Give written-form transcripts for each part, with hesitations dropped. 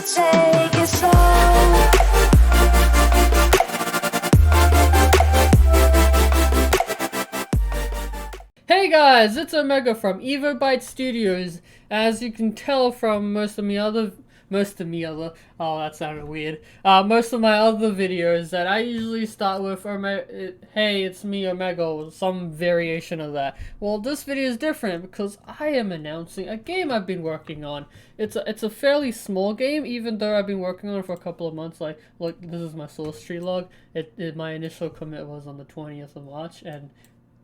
should take it slow. Hey guys, it's Omega from EvoByte Studios. As you can tell from most of my other videos that I usually start with hey, it's me Omega, or some variation of that. Well, this video is different because I am announcing a game I've been working on. It's a fairly small game, even though I've been working on it for a couple of months. Like, look, this is my source tree log. My initial commit was on the 20th of March, and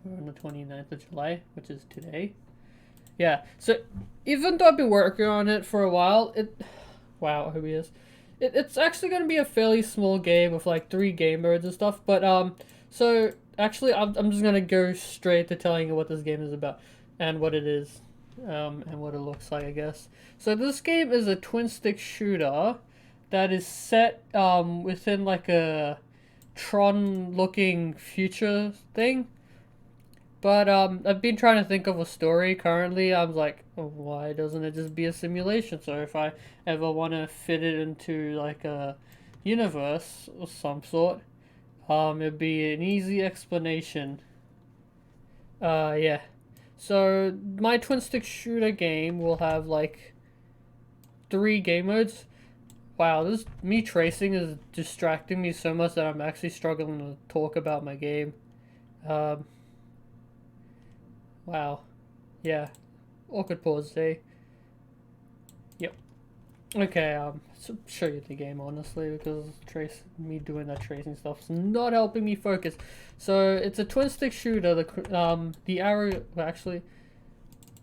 we're on the 29th of July, which is today. Yeah, so even though I've been working on it for a while, wow, who he is. It's actually going to be a fairly small game with like 3 game modes and stuff, but so actually I'm just going to go straight to telling you what this game is about and what it is, and what it looks like, I guess. So this game is a twin stick shooter that is set within like a Tron looking future thing. But I've been trying to think of a story currently. I was like, oh, why doesn't it just be a simulation? So if I ever want to fit it into like a universe of some sort, it'd be an easy explanation. Yeah. So my twin stick shooter game will have like 3 game modes. Wow, this me tracing is distracting me so much that I'm actually struggling to talk about my game. Wow. Yeah. Awkward pause day. Yep. Okay, so show you the game honestly, because me doing that tracing stuff is not helping me focus. So it's a twin stick shooter. The arrow, well, actually,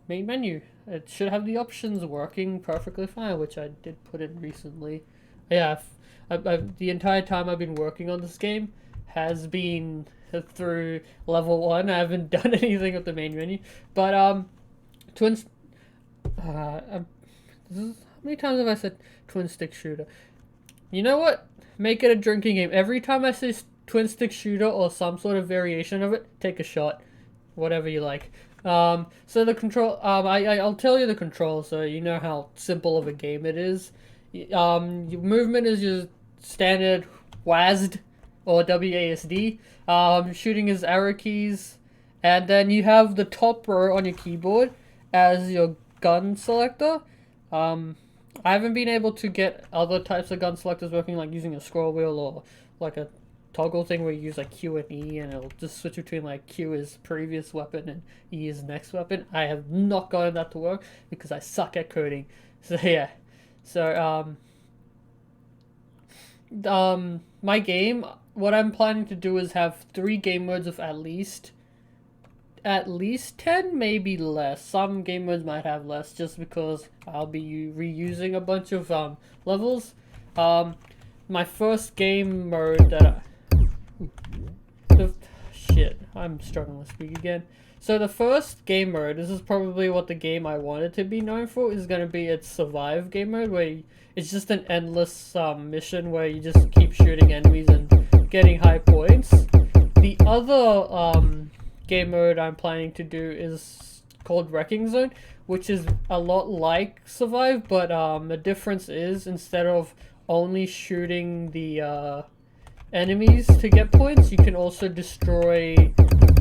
main menu. It should have the options working perfectly fine, which I did put in recently. Yeah, the entire time I've been working on this game has been through level 1. I haven't done anything with the main menu, but twins. How many times have I said twin stick shooter? You know what? Make it a drinking game. Every time I say twin stick shooter or some sort of variation of it, take a shot, whatever you like. So the control. I'll tell you the control, so you know how simple of a game it is. Your movement is just standard WASD or WASD. Shooting is arrow keys, and then you have the top row on your keyboard as your gun selector. I haven't been able to get other types of gun selectors working, like using a scroll wheel or like a toggle thing where you use like Q and E, and it'll just switch between like Q is previous weapon and E is next weapon. I have not gotten that to work because I suck at coding. So yeah. So my game, what I'm planning to do is have 3 game modes of at least 10, maybe less. Some game modes might have less just because I'll be reusing a bunch of levels. My first game mode that shit, I'm struggling to speak again. So the first game mode, this is probably what the game I wanted to be known for, is going to be its survive game mode, where it's just an endless mission where you just keep shooting enemies and getting high points. The other game mode I'm planning to do is called Wrecking Zone, which is a lot like survive, but the difference is instead of only shooting the enemies to get points, you can also destroy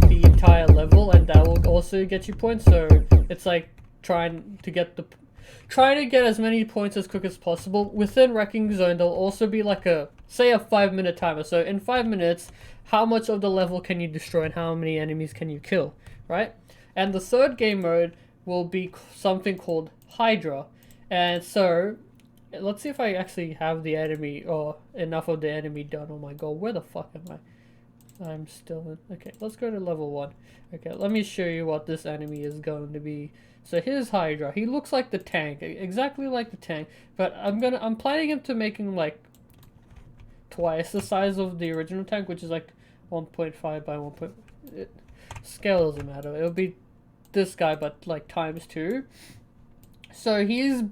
the entire level, and that will also get you points. So it's like trying to get as many points as quick as possible. Within Wrecking Zone, there'll also be like a 5-minute timer. So in 5 minutes, how much of the level can you destroy and how many enemies can you kill, right? And the third game mode will be something called Hydra. And so let's see if I actually have the enemy or enough of the enemy done. Oh my god, where the fuck am I? I'm still in. Okay, let's go to level 1. Okay, let me show you what this enemy is going to be. So here's Hydra. He looks like the tank, exactly like the tank, but I'm planning him to make him like twice the size of the original tank, which is like 1.5 by 1. Scale doesn't matter. It'll be this guy, but like times 2. So he is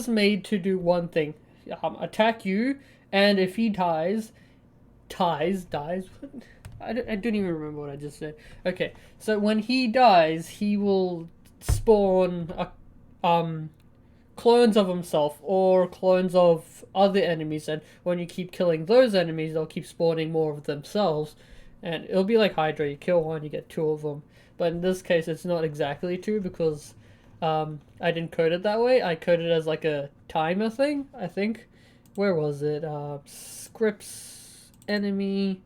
made to do one thing: attack you, and if he dies. I didn't even remember what I just said. Okay, so when he dies, he will spawn a clones of himself or clones of other enemies, and when you keep killing those enemies, they'll keep spawning more of themselves, and it'll be like Hydra. You kill one, you get two of them. But in this case, it's not exactly two because I didn't code it that way. I coded it as like a timer thing, I think. Where was it? Scripts, enemy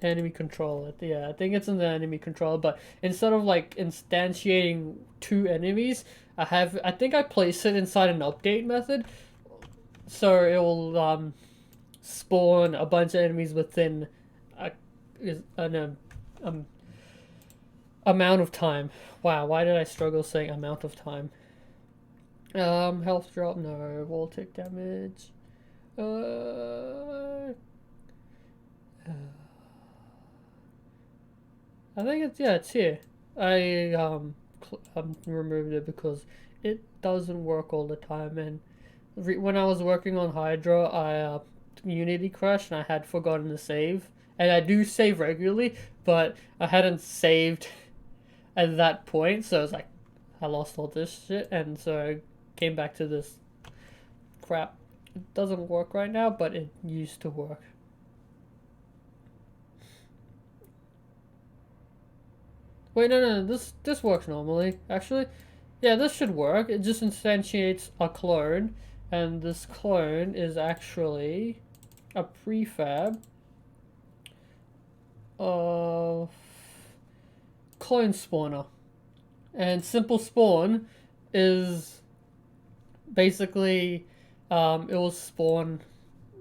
controller. Yeah, I think it's in the enemy controller, but instead of like instantiating two enemies, I think I place it inside an update method, so it will spawn a bunch of enemies within an amount of time. Wow, why did I struggle saying amount of time? Health drop, no. Wall tick damage. I think it's here. I removed it because it doesn't work all the time, and when I was working on Hydra, I Unity crashed and I had forgotten to save. And I do save regularly, but I hadn't saved at that point, so it's like I lost all this shit, and so I came back to this crap. It doesn't work right now, but it used to work. Wait, no, this works normally, actually. Yeah, this should work. It just instantiates a clone, and this clone is actually a prefab of clone spawner. And simple spawn is basically it will spawn,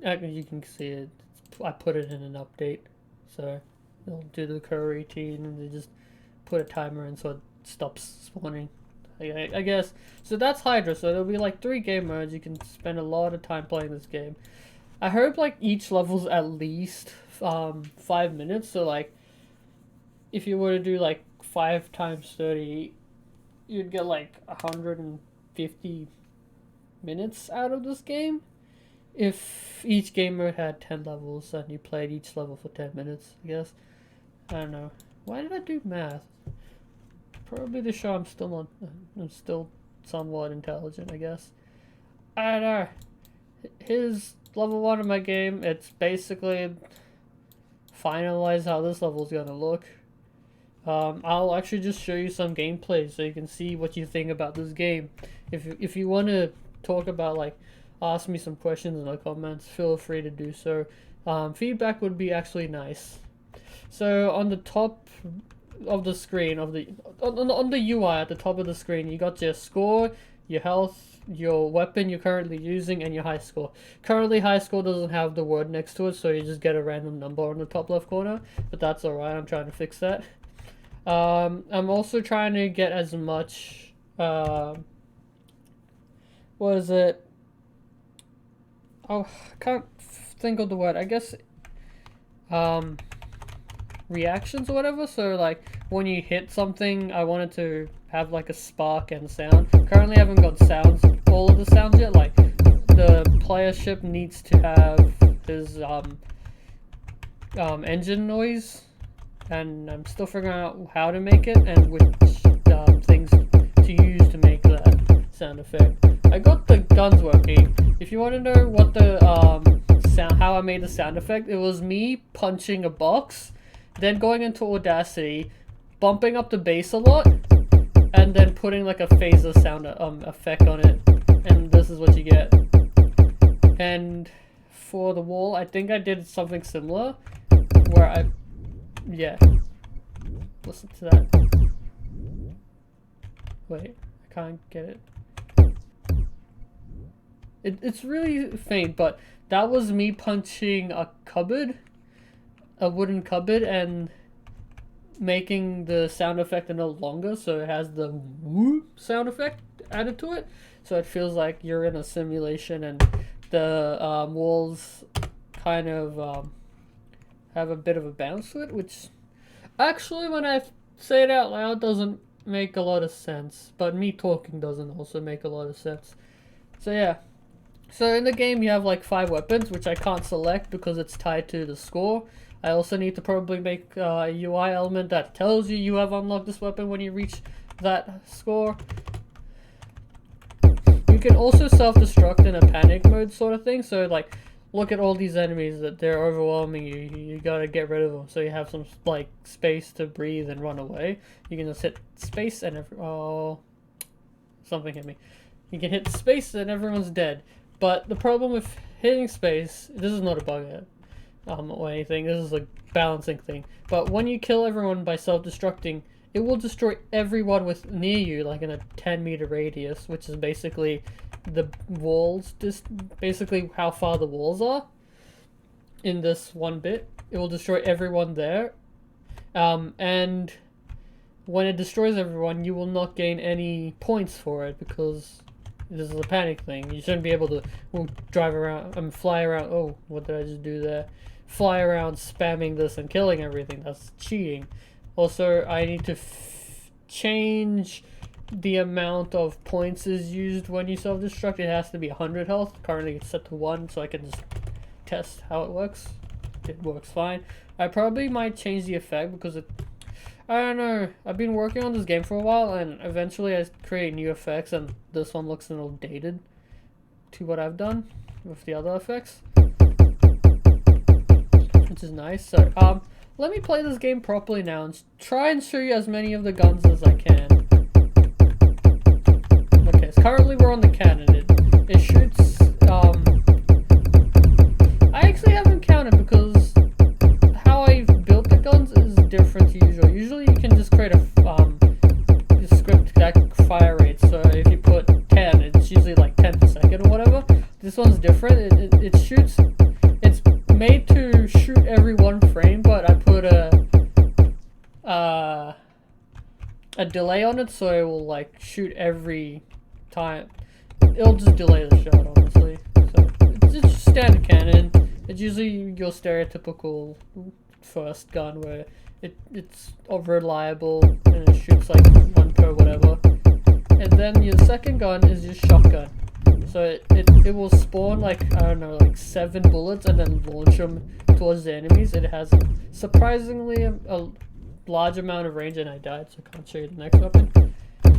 you can see it, I put it in an update, so it'll do the coroutine and they just put a timer in so it stops spawning, I guess. So that's Hydra. So there'll be like 3 game modes. You can spend a lot of time playing this game. I heard like each level's at least 5 minutes, so like if you were to do like 5 times 30, you'd get like 150 minutes out of this game if each game mode had 10 levels and you played each level for 10 minutes, I guess. I don't know. Why did I do math? Probably to show I'm still somewhat intelligent, I guess. I don't know. Here's level 1 of my game. It's basically finalize how this level's gonna look. I'll actually just show you some gameplay so you can see what you think about this game. If you want to talk about, like, ask me some questions in the comments, feel free to do so. Feedback would be actually nice. So on the top of the screen, on the UI at the top of the screen, you got your score, your health, your weapon you're currently using, and your high score. Currently, high score doesn't have the word next to it, so you just get a random number on the top left corner, but that's alright. I'm trying to fix that. I'm also trying to get as much, what is it? Oh, I can't think of the word. I guess, reactions or whatever. So like when you hit something, I wanted to have like a spark and sound. Currently I haven't got sounds, all of the sounds yet. Like the player ship needs to have his engine noise, and I'm still figuring out how to make it and which things to use to make that sound effect. I got the guns working. If you want to know what the how I made the sound effect, it was me punching a box, then going into Audacity, bumping up the bass a lot, and then putting like a phaser sound effect on it, and this is what you get. And for the wall, I think I did something similar, where yeah, listen to that. Wait, I can't get it. It's really faint, but that was me punching a cupboard, a wooden cupboard, and making the sound effect a little longer, so it has the woo sound effect added to it, so it feels like you're in a simulation, and the walls kind of have a bit of a bounce to it, which actually, when I say it out loud, doesn't make a lot of sense, but me talking doesn't also make a lot of sense. So yeah. So in the game you have like 5 weapons, which I can't select because it's tied to the score. I also need to probably make a UI element that tells you have unlocked this weapon when you reach that score. You can also self-destruct in a panic mode sort of thing. So like, look at all these enemies that they're overwhelming you. You gotta get rid of them so you have some like space to breathe and run away. You can just hit space and oh, something hit me. You can hit space and everyone's dead. But the problem with hitting space, this is not a bug yet, or anything. This is a balancing thing. But when you kill everyone by self-destructing, it will destroy everyone with near you, like in a 10-meter radius, which is basically the walls, just basically how far the walls are in this one bit. It will destroy everyone there, and when it destroys everyone, you will not gain any points for it because this is a panic thing. You shouldn't be able to drive around, fly around. Oh, what did I just do there? Fly around spamming this and killing everything. That's cheating. Also, I need to change the amount of points is used when you self-destruct. It has to be 100 health. Currently it's set to 1, so I can just test how it works. It works fine. I probably might change the effect because I don't know. I've been working on this game for a while, and eventually I create new effects, and this one looks a little dated to what I've done with the other effects, which is nice. So let me play this game properly now and try and show you as many of the guns as I can. Okay, so currently we're on the cannon. It shoots, I actually haven't counted because how I've built the guns is different to usual. Usually you can just create a script that fire rate. So if you put 10, it's usually like 10 per second or whatever. This one's different. It shoots, it's made to shoot every 1 frame, but I put a delay on it, so it will like shoot every time. It'll just delay the shot, honestly. So it's just standard cannon. It's usually your stereotypical first gun where it's reliable and it shoots like 1 per whatever. And then your second gun is your shotgun. So it will spawn like, I don't know, like 7 bullets and then launch them towards the enemies. It has surprisingly a large amount of range, and I died, so I can't show you the next weapon.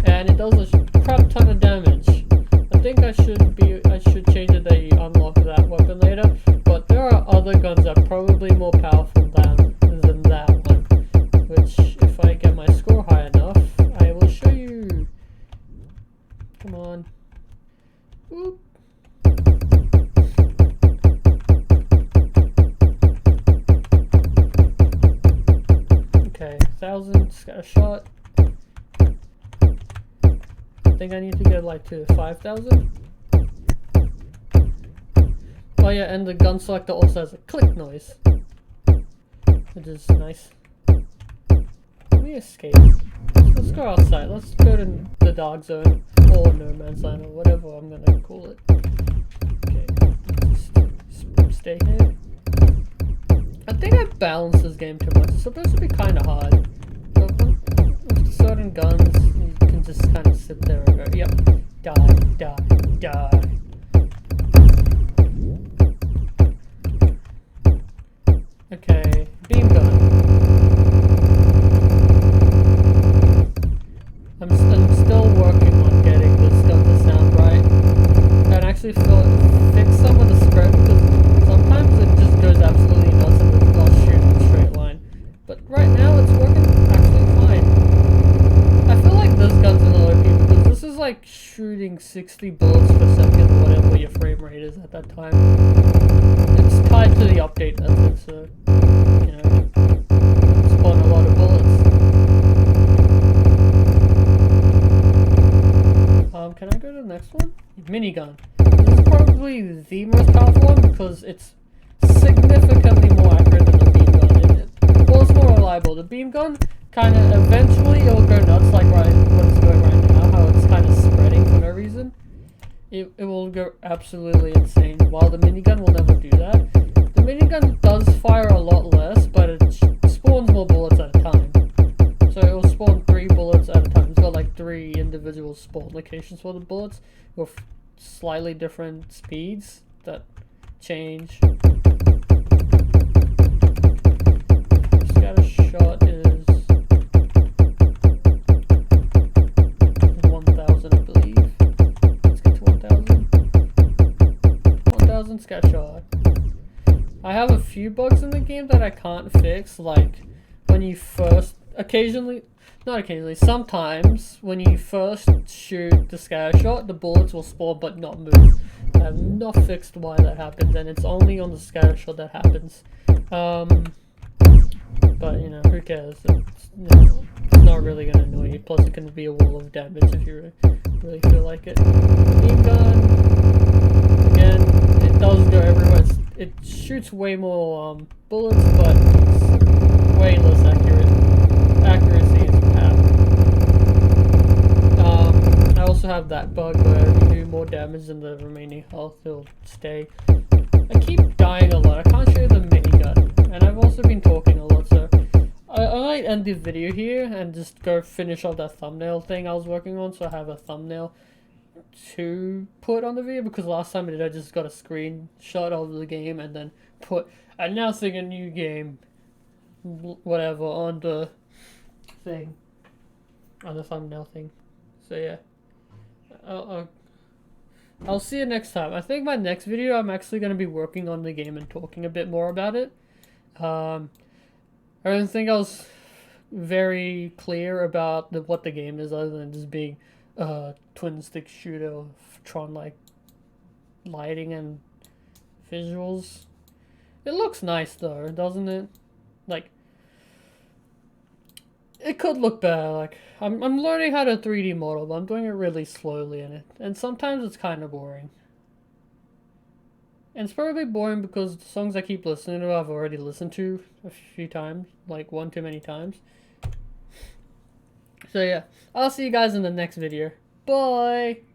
And it does a crap ton of damage. I think I should change it that you unlock that weapon later, but there are other guns that are probably more powerful than that one, which if I get my score high enough, I will show you. Come on. Oop. Okay, 1,000, just got a shot. I think I need to get like to 5,000. Oh yeah, and the gun selector also has a click noise, which is nice. Let me escape. Let's go outside. Let's go to the dark zone or no man's land or whatever I'm gonna call it. Okay, just stay here. I think I balanced this game too much. It's supposed to be kind of hard. But with certain guns, you can just kind of sit there and go, yep, die, die, die. Okay, beam gun. I'm still working on getting this gun to sound right. And actually fix some of the script because sometimes it just goes absolutely nuts and it's not shooting in a straight line. But right now it's working actually fine. I feel like this gun's an OP because this is like shooting 60 bullets per second or whatever your frame rate is at that time. It's tied to the update method, so you know, spawn a lot of bullets. Can I go to the next one? Minigun. This is probably the most powerful one because it's significantly more accurate than the beam gun. Well, it's more reliable. The beam gun kind of eventually it'll go nuts, like what it's going right now, how it's kind of spreading for no reason. It will go absolutely insane, while the minigun will never do that. The minigun does fire a lot less, but it spawns more bullets at a time. So it will spawn 3 bullets at a time. It's got like 3 individual spawn locations for the bullets with slightly different speeds that change. Scatter shot is 1,000, I believe. Let's get to 1,000. scatshot. I have a few bugs in the game that I can't fix, like when you first, sometimes when you first shoot the scattershot, the bullets will spawn but not move. I have not fixed why that happens, and it's only on the scattershot that happens. But you know, who cares? It's not really gonna annoy you. Plus, it can be a wall of damage if you really feel like it. Beam gun, again, it does go everywhere. It shoots way more bullets, but it's way less accuracy is half. I also have that bug where if you do more damage than the remaining health, it'll stay. I keep dying a lot. I can't show you the minigun, and I've also been talking a lot, so I might end the video here and just go finish off that thumbnail thing I was working on, so I have a thumbnail to put on the video, because last time I just got a screenshot of the game and then put announcing a new game, whatever, on the thing, on the thumbnail thing. So yeah, I'll see you next time. I think my next video I'm actually going to be working on the game and talking a bit more about it. I don't think I was very clear about what the game is, other than just being a twin stick shooter of Tron like lighting and visuals. It looks nice though, doesn't it? Like, it could look better. Like, I'm learning how to 3D model, but I'm doing it really slowly in it, and sometimes it's kind of boring. And it's probably boring because the songs I keep listening to I've already listened to a few times, like one too many times. So yeah, I'll see you guys in the next video. Bye!